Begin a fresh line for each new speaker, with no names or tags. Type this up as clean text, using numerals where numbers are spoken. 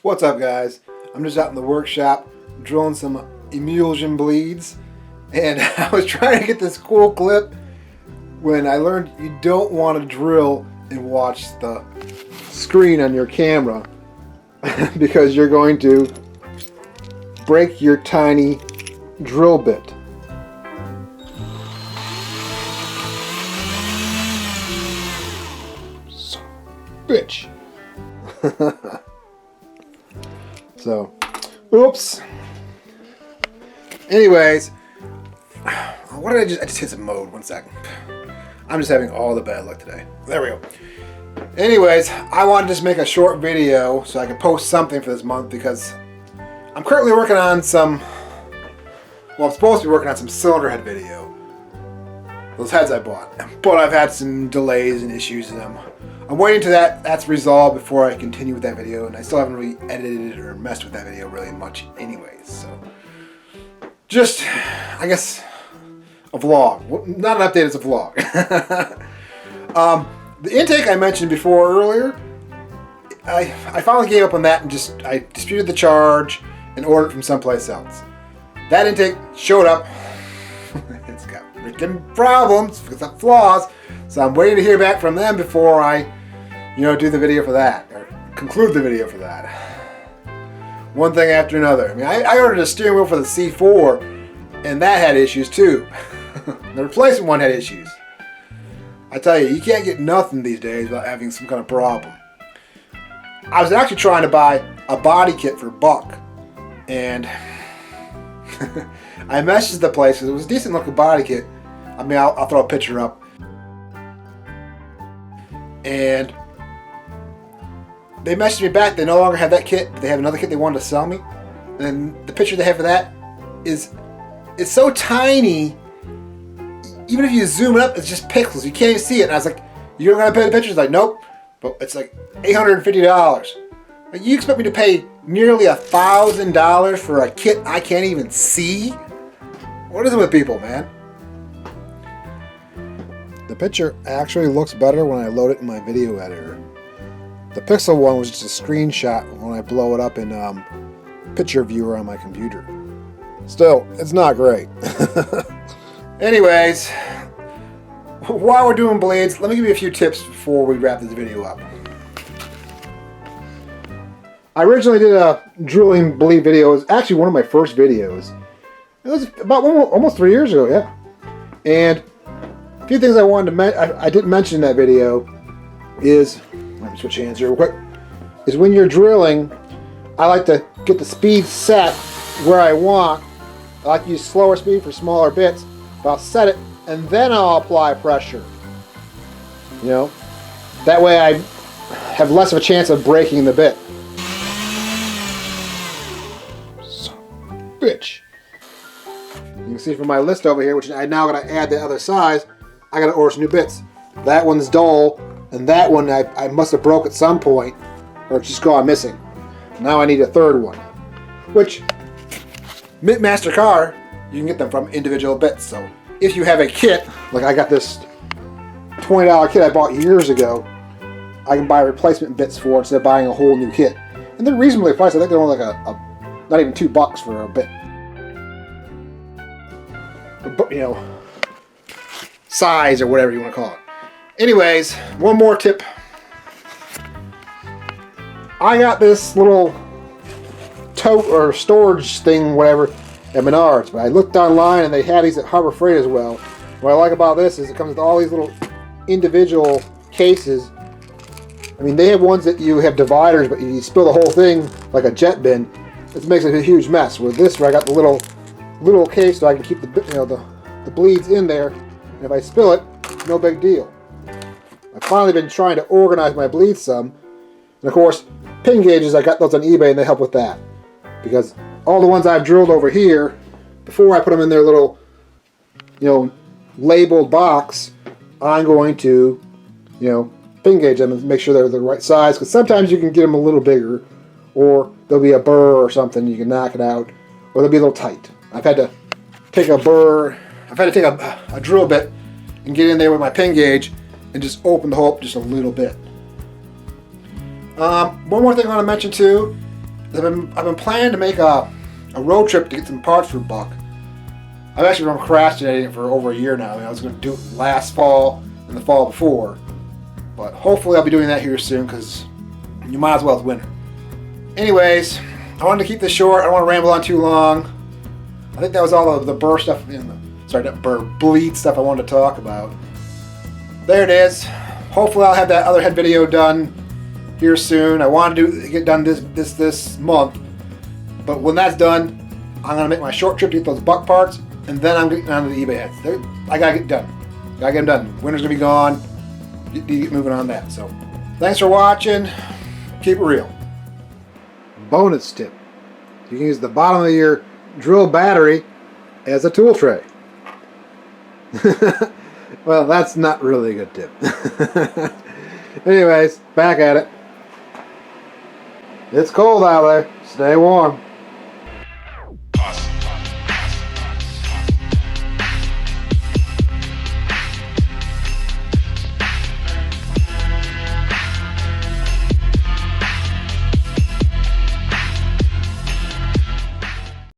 What's up, guys? I'm just out in the workshop drilling some Emulsion bleeds, and I was trying to get this cool clip when I learned you don't want to drill and watch the screen on your camera because you're going to break your tiny drill bit. So, bitch. So, oops. Anyways, what did I just hit some mode. 1 second. I'm just having all the bad luck today. There we go. Anyways, I wanted to just make a short video so I can post something for this month because I'm currently working on some, well, I'm supposed to be working on some cylinder head video. Those heads I bought. But I've had some delays and issues in them. I'm waiting till that's resolved before I continue with that video, and I still haven't really edited it or messed with that video really much anyways, so just, I guess, a vlog. Not an update, it's a vlog. The intake I mentioned before earlier, I finally gave up on that and I disputed the charge and ordered it from someplace else. That intake showed up. It's got freaking problems, it's got flaws, so I'm waiting to hear back from them before I, do the video for that, or conclude the video for that. One thing after another. I mean, I ordered a steering wheel for the C4, and that had issues too. The replacement one had issues. I tell you, you can't get nothing these days without having some kind of problem. I was actually trying to buy a body kit for $1, and I messaged the place because it was a decent looking body kit. I mean, I'll throw a picture up. And they messaged me back. They no longer have that kit, but they have another kit they wanted to sell me. And the picture they have for that it's so tiny. Even if you zoom it up, it's just pixels. You can't even see it. And I was like, "You're gonna pay the picture?" It's like, "Nope." But it's like $850. Like, you expect me to pay nearly $1,000 for a kit I can't even see? What is it with people, man? The picture actually looks better when I load it in my video editor. The pixel one was just a screenshot when I blow it up in picture viewer on my computer. Still, it's not great. Anyways, while we're doing blades, let me give you a few tips before we wrap this video up. I originally did a drilling bleed video. It was actually one of my first videos. It was about almost 3 years ago, yeah. And a few things I wanted to I didn't mention in that video is, let me switch hands here real quick, is when you're drilling, I like to get the speed set where I want. I like to use slower speed for smaller bits, but I'll set it and then I'll apply pressure. That way I have less of a chance of breaking the bit. Bitch. You can see from my list over here, which I now gotta add the other size, I gotta order some new bits. That one's dull, and that one I must have broke at some point, or it's just gone missing. Now I need a third one. Which, Mint Master Car, you can get them from individual bits. So if you have a kit, like I got this $20 kit I bought years ago, I can buy replacement bits for instead of buying a whole new kit. And they're reasonably priced. I think they're only like not even $2 for a bit. But, size or whatever you want to call it. Anyways, one more tip. I got this little tote or storage thing, whatever, at Menards, but I looked online and they had these at Harbor Freight as well. What I like about this is it comes with all these little individual cases. I mean, they have ones that you have dividers, but you spill the whole thing like a jet bin. It makes a huge mess. With this, where I got the little case so I can keep the bleeds in there, and if I spill it, no big deal. I've finally been trying to organize my bleeds some, and of course, pin gauges, I got those on eBay and they help with that. Because all the ones I've drilled over here, before I put them in their little, labeled box, I'm going to, pin gauge them and make sure they're the right size, because sometimes you can get them a little bigger, or there'll be a burr or something, you can knock it out, or they'll be a little tight. I've had to take a drill bit and get in there with my pin gauge and just open the hole up just a little bit. One more thing I want to mention too I've been planning to make a road trip to get some parts for Buck. I've actually been procrastinating it for over a year now. I mean, I was going to do it last fall and the fall before. But hopefully I'll be doing that here soon because you might as well, it's winter. Anyways, I wanted to keep this short. I don't want to ramble on too long. I think that was all of the burr stuff, bleed stuff I wanted to talk about. There it is. Hopefully I'll have that other head video done here soon. I want to get done this month. But when that's done, I'm going to make my short trip to get those Buck parts. And then I'm getting onto the eBay heads. I gotta get done. Gotta get them done. Winter's gonna be gone. Get moving on that. So, thanks for watching. Keep it real. Bonus tip: you can use the bottom of your drill battery as a tool tray. Well, that's not really a good tip. Anyways, back at it. It's cold out there. Stay warm.